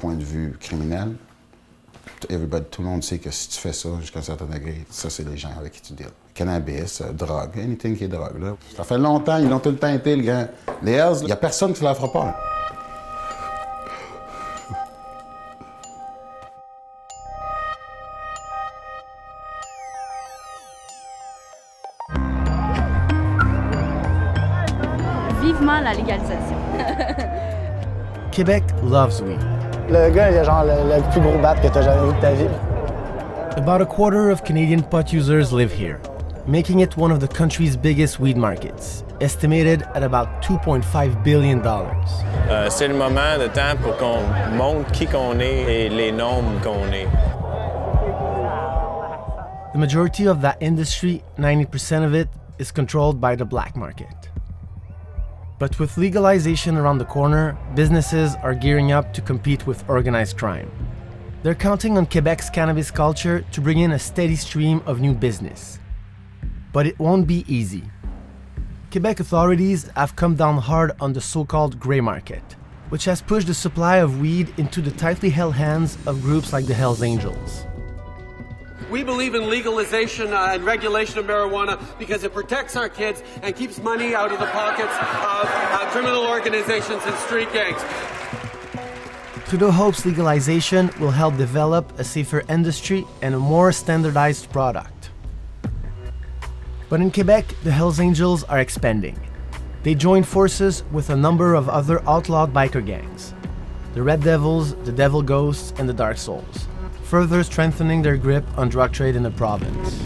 point de vue criminel, tout le monde sait que si tu fais ça jusqu'à un certain degré, ça, c'est les gens avec qui tu deals. Cannabis, drogue, anything qui est drogue, là. Ça fait longtemps, ils l'ont tout le temps été, le gars. Les Hells, il n'y a personne qui leur fera peur. Vivement la légalisation. Quebec loves weed. Le gars, il a genre le plus gros bat que tu as jamais vu de ta vie. About a quarter of Canadian pot users live here, making it one of the country's biggest weed markets, estimated at about $2.5 billion. C'est le moment de temps pour qu'on montre qui qu'on est et les normes qu'on est. The majority of that industry, 90% of it, is controlled by the black market. But with legalization around the corner, businesses are gearing up to compete with organized crime. They're counting on Quebec's cannabis culture to bring in a steady stream of new business. But it won't be easy. Quebec authorities have come down hard on the so-called grey market, which has pushed the supply of weed into the tightly held hands of groups like the Hells Angels. We believe in legalization and regulation of marijuana because it protects our kids and keeps money out of the pockets of criminal organizations and street gangs. Trudeau hopes legalization will help develop a safer industry and a more standardized product. But in Quebec, the Hells Angels are expanding. They join forces with a number of other outlawed biker gangs, the Red Devils, the Devil Ghosts, and the Dark Souls, further strengthening their grip on drug trade in the province.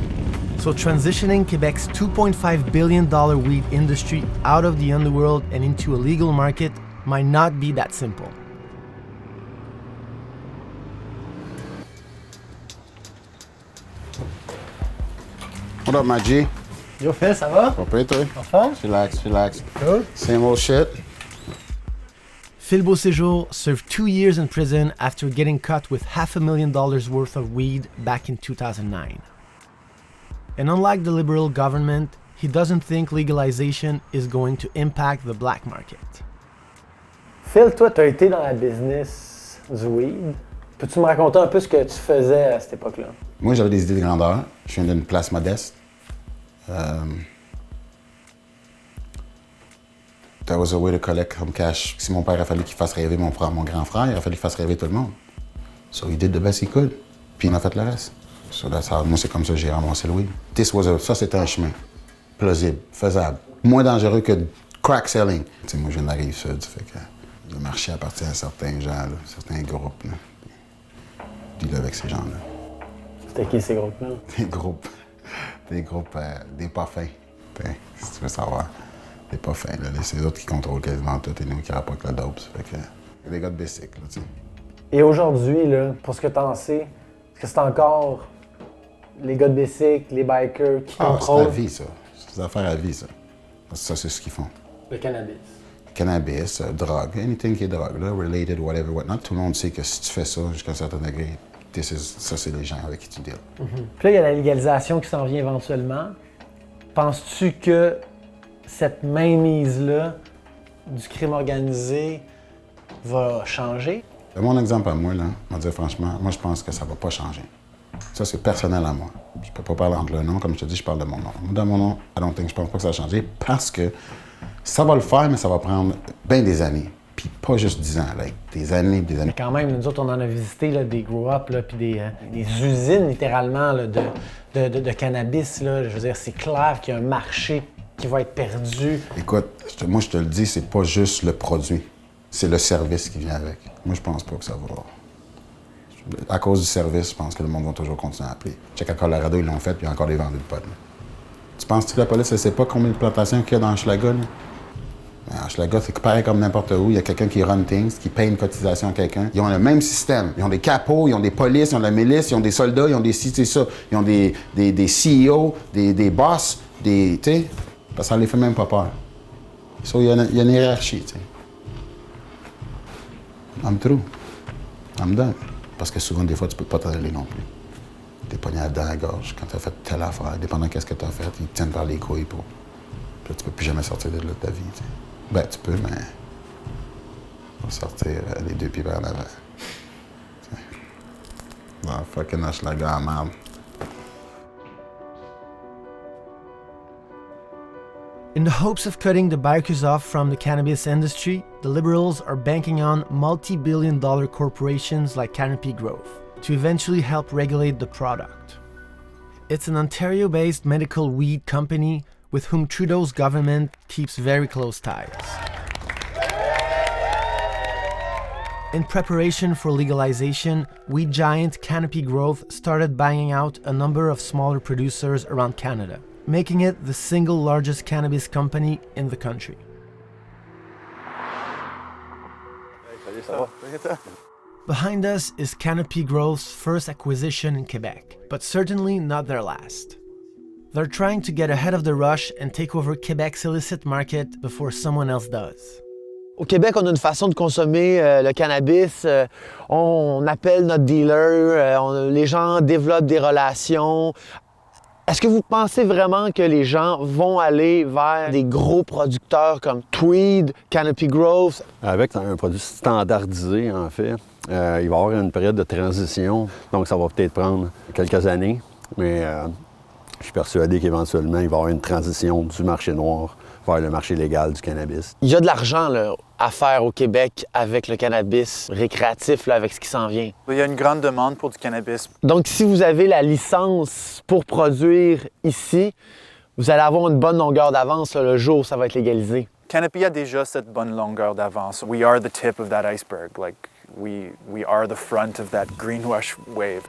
So transitioning Quebec's $2.5 billion weed industry out of the underworld and into a legal market might not be that simple. What up, my G? Yo, Phil, ça va? Pas pire, toi? En forme? Relax. Cool. Same old shit. Phil Beauséjour served 2 years in prison after getting caught with $500,000 worth of weed back in 2009. And unlike the Liberal government, he doesn't think legalization is going to impact the black market. Phil, toi, tu as été dans la business du weed. Peux-tu me raconter un peu ce que tu faisais à cette époque-là? Moi, j'avais des idées de grandeur. Je viens d'une place modeste. That was a way to collect some cash. Si mon père a fallu qu'il fasse rêver mon grand frère, il a fallu qu'il fasse rêver tout le monde. So he did the best he could. Puis il a fait le reste. So that's how, moi, c'est comme ça que j'ai ramassé le weed. Ça, c'était un chemin plausible, faisable. Moins dangereux que crack selling. Tu sais, moi, je viens de la Rive-Sud, ça fait que le marché appartient à certains gens, là, certains groupes. Là. Deal avec ces gens-là. C'était qui ces groupes-là? Des groupes, des pas fins. Si tu veux savoir. Des pas fins, là. C'est eux autres qui contrôlent quasiment tout et nous qui rapportent la dope. Ça fait que des gars de bicycle, là, tu sais. Et aujourd'hui, là, pour ce que t'en sais, est-ce que c'est encore les gars de bicycle, les bikers qui contrôlent? C'est la vie, ça. C'est des affaires à vie, ça. Ça, c'est ce qu'ils font. Le cannabis. Cannabis, drogue, anything qui est drogue, là, related, whatever, whatnot. Tout le monde sait que si tu fais ça jusqu'à un certain degré, ça, c'est les gens avec qui tu deals. Puis là, il y a la légalisation qui s'en vient éventuellement. Penses-tu que cette mainmise-là du crime organisé va changer? De mon exemple à moi, là, je vais dire franchement, moi, je pense que ça va pas changer. Ça, c'est personnel à moi. Je peux pas parler entre le nom, comme je te dis, je parle de mon nom. Dans mon nom, je pense pas que ça va changer parce que ça va le faire, mais ça va prendre bien des années. Puis pas juste 10 ans, là, des années, des années. Mais quand même, nous autres, on en a visité là, des grow-up, puis des usines, littéralement, là, de cannabis. Là. Je veux dire, c'est clair qu'il y a un marché qui va être perdu. Écoute, moi, je te le dis, c'est pas juste le produit. C'est le service qui vient avec. Moi, je pense pas que ça va... À cause du service, je pense que le monde va toujours continuer à appeler. Check à Colorado, ils l'ont fait, puis il y a encore des vendeurs de potes. Tu penses-tu que la police ne sait pas combien de plantations qu'il y a dans Hochelaga? Hochelaga, c'est pareil comme n'importe où. Il y a quelqu'un qui run things, qui paye une cotisation à quelqu'un. Ils ont le même système. Ils ont des capots, ils ont des polices, ils ont de la milice, ils ont des soldats, ils ont des ça. Ils ont des CEO, des boss, tu sais. Parce que ça les fait même pas peur. So, il y a une hiérarchie, tu sais. I'm through. I'm done. Parce que souvent, des fois, tu peux pas t'en aller non plus. T'es pogné dans la gorge quand t'as fait telle affaire. Dépendant de ce que t'as fait, ils te tiennent par les couilles pour... Puis là, tu peux plus jamais sortir de là de ta vie, tu sais. Ben, tu peux, mais... Faut sortir les deux pieds vers l'avant. Ah, fucking Hochelaga à merde. In the hopes of cutting the bikers off from the cannabis industry, the Liberals are banking on multi-billion-dollar corporations like Canopy Growth to eventually help regulate the product. It's an Ontario-based medical weed company with whom Trudeau's government keeps very close ties. In preparation for legalization, weed giant Canopy Growth started buying out a number of smaller producers around Canada, making it the single largest cannabis company in the country. Behind us is Canopy Growth's first acquisition in Quebec, but certainly not their last. They're trying to get ahead of the rush and take over Quebec's illicit market before someone else does. Au Québec, on a une façon de consommer le cannabis. On appelle notre dealer, les gens développent des relations. Est-ce que vous pensez vraiment que les gens vont aller vers des gros producteurs comme Tweed, Canopy Growth? Avec un produit standardisé, en fait, il va y avoir une période de transition. Donc, ça va peut-être prendre quelques années, mais je suis persuadé qu'éventuellement, il va y avoir une transition du marché noir vers le marché légal du cannabis. Il y a de l'argent là, à faire au Québec avec le cannabis récréatif, là, avec ce qui s'en vient. Il y a une grande demande pour du cannabis. Donc, si vous avez la licence pour produire ici, vous allez avoir une bonne longueur d'avance là, le jour où ça va être légalisé. Canopy a déjà cette bonne longueur d'avance. We are the tip of that iceberg. Like, we are the front of that greenwash wave.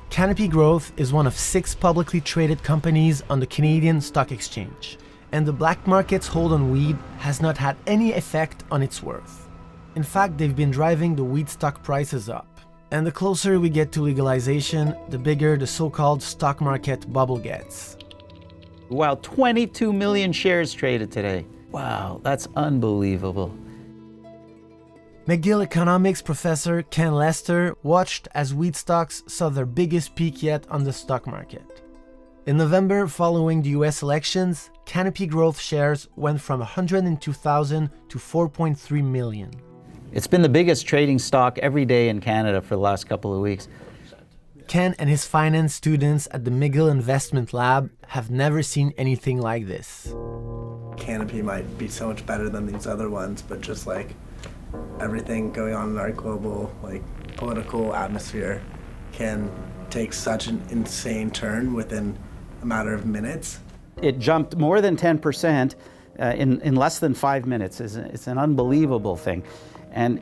Canopy Growth is one of 6 publicly traded companies on the Canadian Stock Exchange, and the black market's hold on weed has not had any effect on its worth. In fact, they've been driving the weed stock prices up. And the closer we get to legalization, the bigger the so-called stock market bubble gets. Wow, 22 million shares traded today. Wow, that's unbelievable. McGill economics professor Ken Lester watched as weed stocks saw their biggest peak yet on the stock market. In November, following the US elections, Canopy Growth shares went from 102,000 to 4.3 million. It's been the biggest trading stock every day in Canada for the last couple of weeks. Ken and his finance students at the McGill Investment Lab have never seen anything like this. Canopy might be so much better than these other ones, but just like everything going on in our global political atmosphere can take such an insane turn within a matter of minutes. It jumped more than 10% in less than 5 minutes. It's an unbelievable thing. And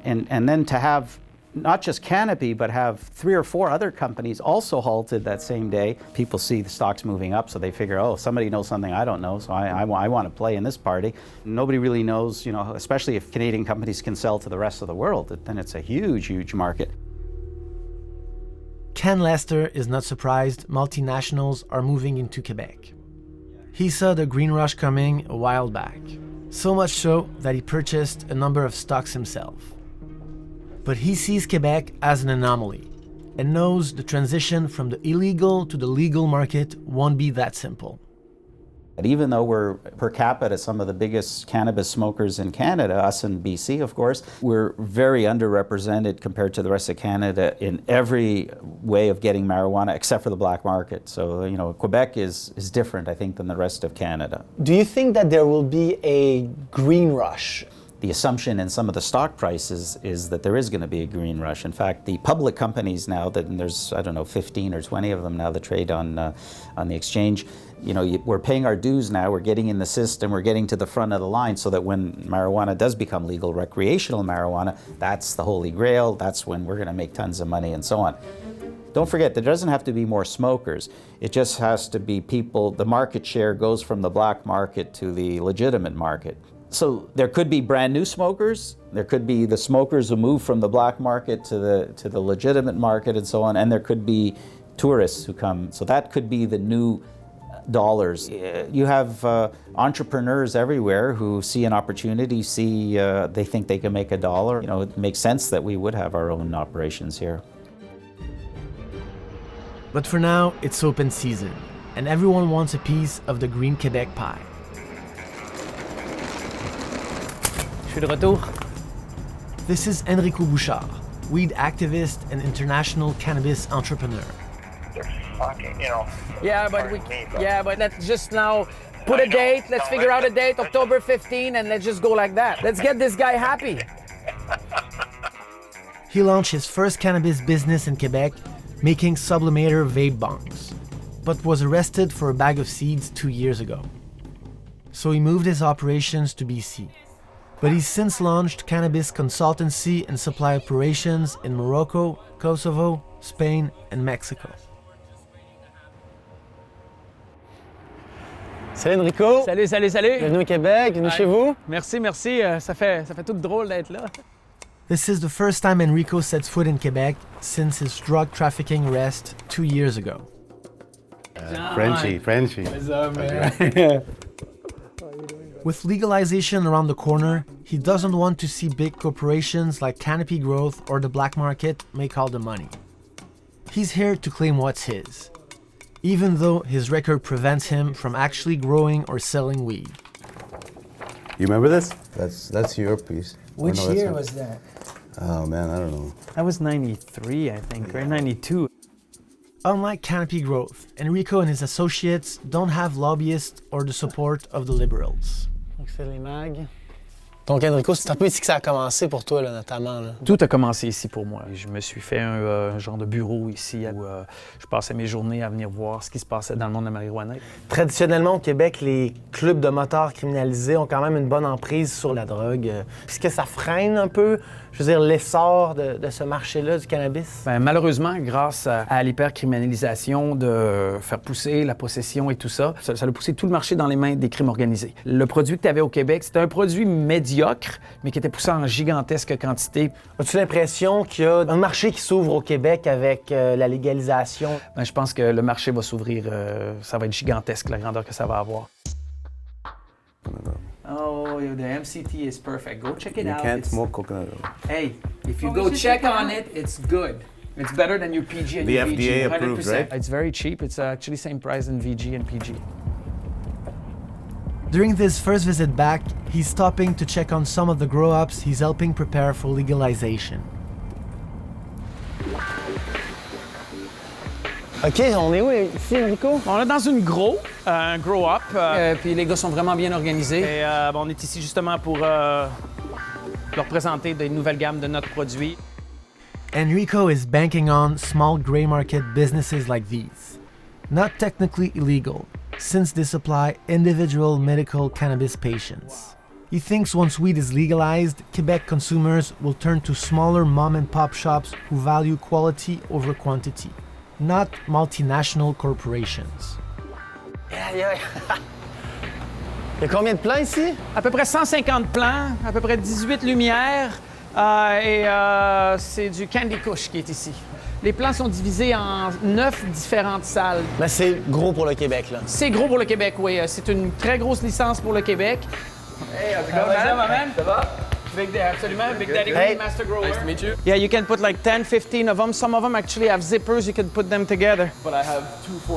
then to have not just Canopy, but have 3 or 4 other companies also halted that same day. People see the stocks moving up, so they figure, oh, somebody knows something I don't know, so I want to play in this party. Nobody really knows, especially if Canadian companies can sell to the rest of the world, then it's a huge, huge market. Ken Lester is not surprised multinationals are moving into Quebec. He saw the green rush coming a while back, so much so that he purchased a number of stocks himself. But he sees Quebec as an anomaly and knows the transition from the illegal to the legal market won't be that simple. Even though we're per capita some of the biggest cannabis smokers in Canada, us in BC of course, we're very underrepresented compared to the rest of Canada in every way of getting marijuana except for the black market. So, Quebec is different, I think, than the rest of Canada. Do you think that there will be a green rush? The assumption in some of the stock prices is that there is going to be a green rush. In fact, the public companies now, and there's, 15 or 20 of them now that trade on the exchange, we're paying our dues now, we're getting in the system, we're getting to the front of the line so that when marijuana does become legal, recreational marijuana, that's the holy grail, that's when we're going to make tons of money and so on. Don't forget, there doesn't have to be more smokers. It just has to be people, the market share goes from the black market to the legitimate market. So there could be brand new smokers, there could be the smokers who move from the black market to the legitimate market and so on, and there could be tourists who come. So that could be the new dollars. You have entrepreneurs everywhere who see an opportunity, they think they can make $1. It makes sense that we would have our own operations here. But for now, it's open season, and everyone wants a piece of the green Quebec pie. Je suis de retour. This is Enrico Bouchard, weed activist and international cannabis entrepreneur. Fucking, you know. Yeah, but let's just now put a date. Let's figure out a date, October 15, and let's just go like that. Let's get this guy happy. He launched his first cannabis business in Quebec, making sublimator vape bongs, but was arrested for a bag of seeds 2 years ago. So he moved his operations to BC. But he's since launched cannabis consultancy and supply operations in Morocco, Kosovo, Spain, and Mexico. Salut Enrico! Salut, salut, salut! Bienvenue au Québec, bienvenue chez vous. Merci, merci. Ça fait tout drôle d'être là. This is the first time Enrico sets foot in Quebec since his drug trafficking arrest 2 years ago. Frenchie. What's up, man? With legalization around the corner, he doesn't want to see big corporations like Canopy Growth or the black market make all the money. He's here to claim what's his, even though his record prevents him from actually growing or selling weed. You remember this? That's your piece. Which year was that? Oh man, I don't know. That was 93, I think, right? 92. Unlike Canopy Growth, Enrico and his associates don't have lobbyists or the support of the liberals. Donc c'est les mags. Donc Enrico, c'est un peu ici que ça a commencé pour toi, là, notamment. Là. Tout a commencé ici pour moi. Je me suis fait un genre de bureau ici où je passais mes journées à venir voir ce qui se passait dans le monde de la marijuana. Traditionnellement, au Québec, les clubs de motards criminalisés ont quand même une bonne emprise sur la drogue. Est-ce que ça freine un peu, je veux dire, l'essor de ce marché-là du cannabis? Bien, malheureusement, grâce à l'hypercriminalisation de faire pousser la possession et tout ça, ça a poussé tout le marché dans les mains des crimes organisés. Le produit que tu avais au Québec, c'était un produit médiocre, mais qui était poussé en gigantesque quantité. As-tu l'impression qu'il y a un marché qui s'ouvre au Québec avec la légalisation? Bien, je pense que le marché va s'ouvrir, ça va être gigantesque, la grandeur que ça va avoir. Oh, the MCT is perfect. Go check it out. You can't smoke coconut oil. Hey, if you go check on it, it's good. It's better than your PG and The your FDA VG, 100%. approved, right? It's very cheap. It's actually same price than VG and PG. During this first visit back, he's stopping to check on some of the grow-ups he's helping prepare for legalization. OK, on est où ici, Enrico? On est dans une un grow-up, puis les gars sont vraiment bien organisés. Et on est ici justement pour leur présenter des nouvelles gammes de notre produit. Enrico is banking on small gray market businesses like these. Not technically illegal, since they supply individual medical cannabis patients. He thinks once weed is legalized, Quebec consumers will turn to smaller mom-and-pop shops who value quality over quantity, not multinational corporations. Il y a combien de plants ici? À peu près 150 plants, à peu près 18 lumières, et c'est du Candy Kush qui est ici. Les plants sont divisés en 9 différentes salles. Mais c'est gros pour le Québec, là. C'est gros pour le Québec, oui. C'est une très grosse licence pour le Québec. Hey, how's it going, man? Ça va? Big Daddy, absolument. Big Daddy, hey. Master Grower. Nice to meet you. Yeah, you can put like 10, 15 of them. Some of them actually have zippers. You can put them together. But I have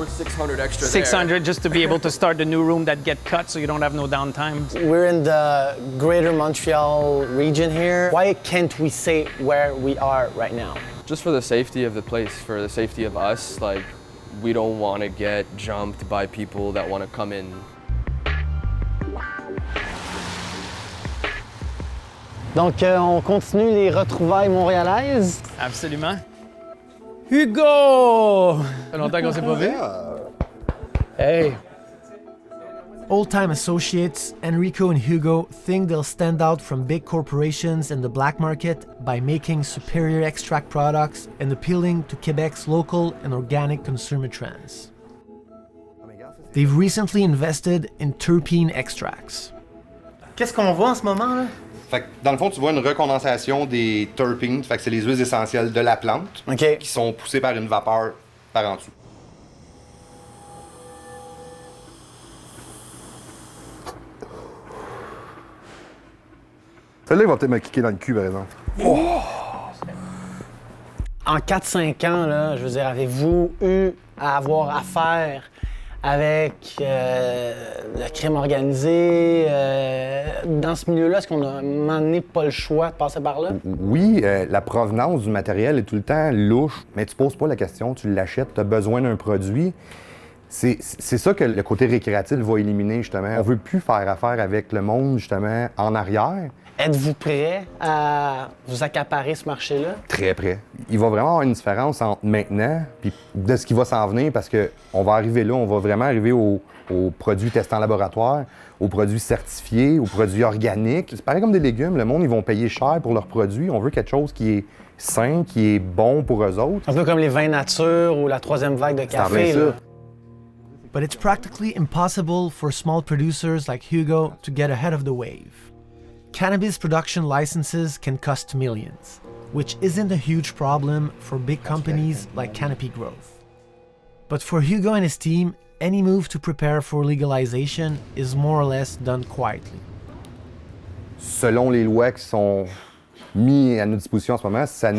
600 extra 600 just to be able to start the new room that get cut so you don't have no downtime. We're in the greater Montreal region here. Why can't we say where we are right now? Just for the safety of the place, for the safety of us. Like, we don't want to get jumped by people that want to come in. Donc, on continue les retrouvailles montréalaises. Absolument. Hugo! Ça fait longtemps qu'on s'est pas vu. Hey! Old-time associates, Enrico and Hugo think they'll stand out from big corporations in the black market by making superior extract products and appealing to Quebec's local and organic consumer trends. They've recently invested in terpene extracts. Qu'est-ce qu'on voit en ce moment, là? Fait que, dans le fond, tu vois une recondensation des terpenes, fait que c'est les huiles essentielles de la plante qui sont poussées par une vapeur par en dessous. Celle-là, il va peut-être me kicker dans le cul, par exemple. Oh! En 4-5 ans, là, je veux dire, avez-vous eu à avoir affaire avec le crime organisé. Dans ce milieu-là, est-ce qu'on a à un moment donné pas le choix de passer par là? Oui, la provenance du matériel est tout le temps louche, mais tu poses pas la question, tu l'achètes, tu as besoin d'un produit. C'est ça que le côté récréatif va éliminer, justement. On veut plus faire affaire avec le monde, justement, en arrière. Êtes-vous prêt à vous accaparer ce marché-là? Très prêt. Il va vraiment avoir une différence entre maintenant et de ce qui va s'en venir parce qu'on va arriver là, on va vraiment arriver aux produits testés en laboratoire, aux produits certifiés, aux produits organiques. C'est pareil comme des légumes, le monde, ils vont payer cher pour leurs produits. On veut quelque chose qui est sain, qui est bon pour eux autres. Un peu comme les vins nature ou la troisième vague de café. Là. But it's practically impossible for small producers like Hugo to get ahead of the wave. Cannabis production licenses can cost millions, which isn't a huge problem for big companies like Canopy Growth. But for Hugo and his team, any move to prepare for legalization is more or less done quietly. Selon les lois qui sont mises à notre disposition en ce moment, ça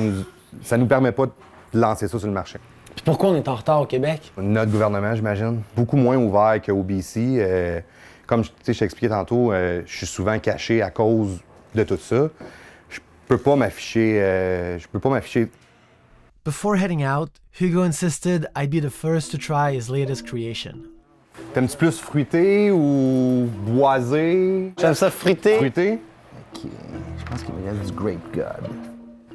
nous permet pas de lancer ça sur le marché. Puis pourquoi on est en retard au Québec? Notre gouvernement, j'imagine, beaucoup moins ouvert qu'au BC. Comme je t'expliquais tantôt, je suis souvent caché à cause de tout ça. Je peux pas m'afficher. Before heading out, Hugo insisted I'd be the first to try his latest creation. T'aimes-tu plus fruité ou boisé? J'aime ça fruité. Fruité? OK. Je pense qu'il me reste du Grape God.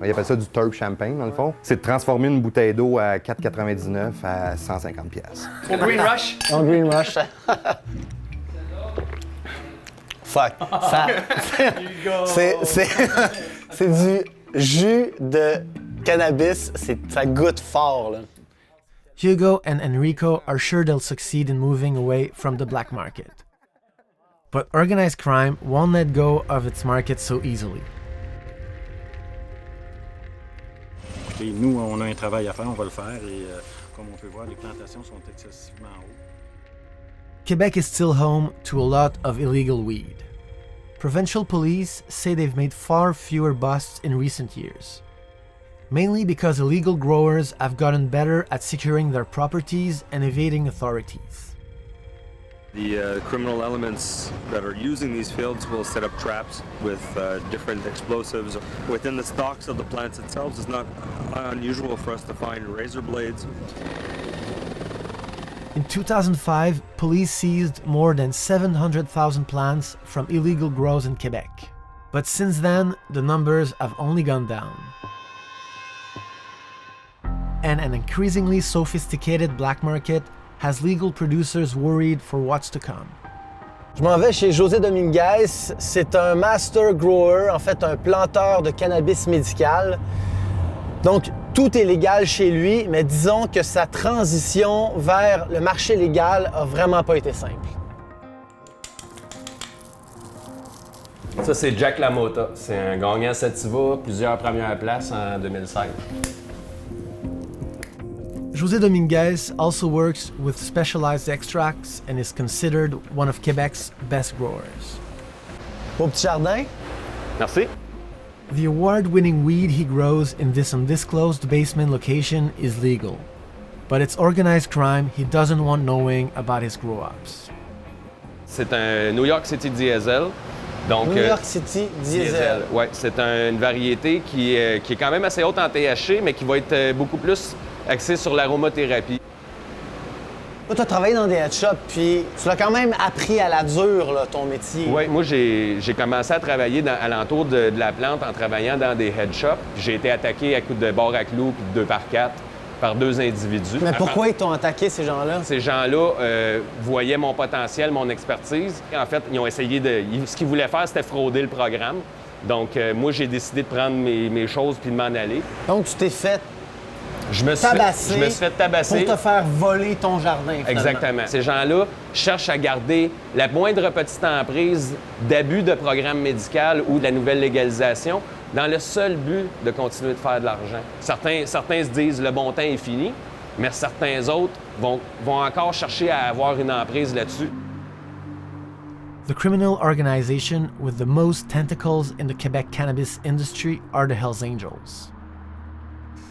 Il appelle ça du Terp Champagne, dans le fond. C'est de transformer une bouteille d'eau à 4,99 à 150 $. Au Green Rush? Au Green Rush. Fuck. C'est du jus de cannabis. Ça goûte fort, là. Hugo and Enrico are sure they'll succeed in moving away from the black market. But organized crime won't let go of its market so easily. Écoutez, nous, on a un travail à faire, on va le faire et comme on peut voir, les plantations sont excessivement hautes. Quebec is still home to a lot of illegal weed. Provincial police say they've made far fewer busts in recent years, mainly because illegal growers have gotten better at securing their properties and evading authorities. The criminal elements that are using these fields will set up traps with different explosives. Within the stalks of the plants themselves, it's not unusual for us to find razor blades. In 2005, police seized more than 700,000 plants from illegal grows in Quebec. But since then, the numbers have only gone down. And an increasingly sophisticated black market has legal producers worried for what's to come. Je m'en vais chez José Dominguez. C'est un master grower, en fait un planteur de cannabis médical. Donc, tout est légal chez lui, mais disons que sa transition vers le marché légal a vraiment pas été simple. Ça, c'est Jack LaMotta. C'est un gagnant Sativa, plusieurs premières places en 2016. José Dominguez also works with specialized extracts and is considered one of Quebec's best growers. Beau petit jardin? Merci. The award-winning weed he grows in this undisclosed basement location is legal, but it's organized crime he doesn't want knowing about his grow-ups. C'est un New York City Diesel. Donc, New York City Diesel. Oui, c'est une variété qui est quand même assez haute en THC, mais qui va être beaucoup plus axée sur l'aromathérapie. Toi, tu as travaillé dans des head shops, puis tu l'as quand même appris à la dure, là, ton métier. Oui, moi, j'ai commencé à travailler alentour de la plante en travaillant dans des head shops. J'ai été attaqué à coups de barre à clous puis de 2x4 par deux individus. Mais pourquoi ils t'ont attaqué, ces gens-là? Ces gens-là voyaient mon potentiel, mon expertise. En fait, ils ont essayé ce qu'ils voulaient faire, c'était frauder le programme. Donc, moi, j'ai décidé de prendre mes choses puis de m'en aller. Donc, tu t'es fait Je me suis fait tabasser. Pour te faire voler ton jardin, finalement. Exactement. Ces gens-là cherchent à garder la moindre petite emprise d'abus de programme médical ou de la nouvelle légalisation dans le seul but de continuer de faire de l'argent. Certains se disent « le bon temps est fini », mais certains autres vont encore chercher à avoir une emprise là-dessus. The criminal organization with the most tentacles in the Quebec cannabis industry are the Hells Angels.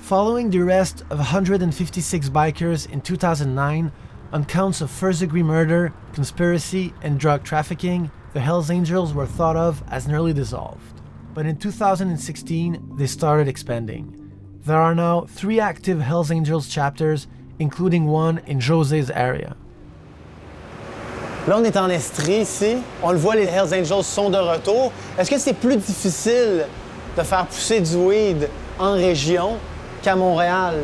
Following the arrest of 156 bikers in 2009, On counts of first-degree murder, conspiracy, and drug trafficking, the Hells Angels were thought of as nearly dissolved. But in 2016, they started expanding. There are now 3 active Hells Angels chapters, including one in José's area. Là, on est en Estrie ici. On le voit, les Hells Angels sont de retour. Est-ce que c'est plus difficile de faire pousser du weed en région qu'à Montréal?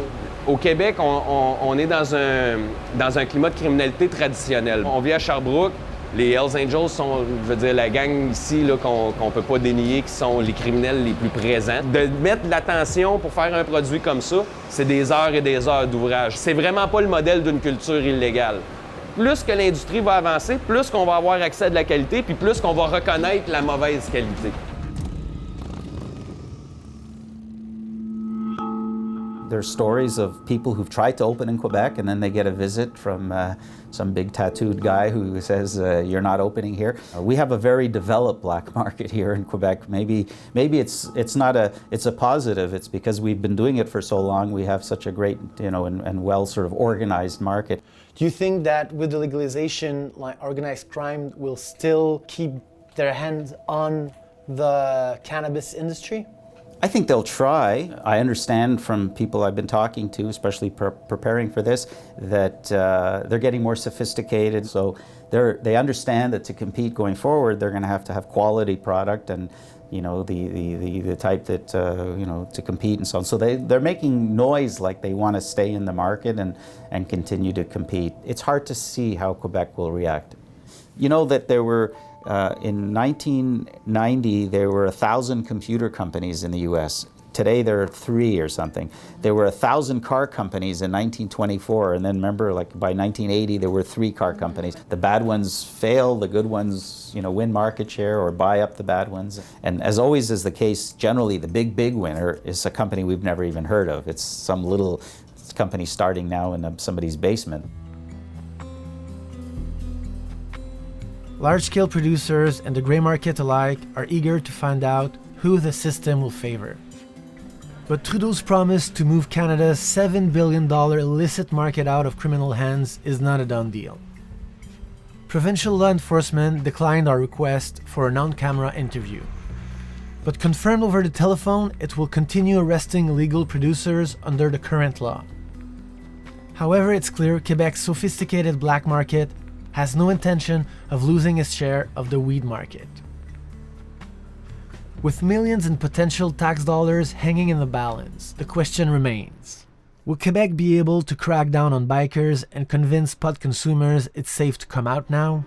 Au Québec, on est dans un climat de criminalité traditionnel. On vit à Sherbrooke. Les Hells Angels sont, je veux dire, la gang ici là, qu'on ne peut pas dénier, qui sont les criminels les plus présents. De mettre de l'attention pour faire un produit comme ça, c'est des heures et des heures d'ouvrage. C'est vraiment pas le modèle d'une culture illégale. Plus que l'industrie va avancer, plus qu'on va avoir accès à de la qualité, puis plus qu'on va reconnaître la mauvaise qualité. There's stories of people who've tried to open in Quebec and then they get a visit from some big tattooed guy who says, you're not opening here. We have a very developed black market here in Quebec. Maybe it's a positive. It's because we've been doing it for so long. We have such a great, and well sort of organized market. Do you think that with the legalization, like organized crime will still keep their hands on the cannabis industry? I think they'll try. I understand from people I've been talking to, especially preparing for this, that they're getting more sophisticated. So they understand that to compete going forward, they're going to have quality product and the type that to compete and so on. So they're making noise like they want to stay in the market and continue to compete. It's hard to see how Quebec will react. You know that there were. In 1990, there were 1,000 computer companies in the U.S. Today, there are 3 or something. There were 1,000 car companies in 1924, and then remember, like by 1980, there were 3 car companies. The bad ones fail, the good ones, win market share or buy up the bad ones. And as always is the case, generally the big winner is a company we've never even heard of. It's some little company starting now in somebody's basement. Large-scale producers and the gray market alike are eager to find out who the system will favor. But Trudeau's promise to move Canada's $7 billion illicit market out of criminal hands is not a done deal. Provincial law enforcement declined our request for an on-camera interview. But confirmed over the telephone, it will continue arresting illegal producers under the current law. However, it's clear Quebec's sophisticated black market has no intention of losing its share of the weed market. With millions in potential tax dollars hanging in the balance, the question remains: will Quebec be able to crack down on bikers and convince pot consumers it's safe to come out now?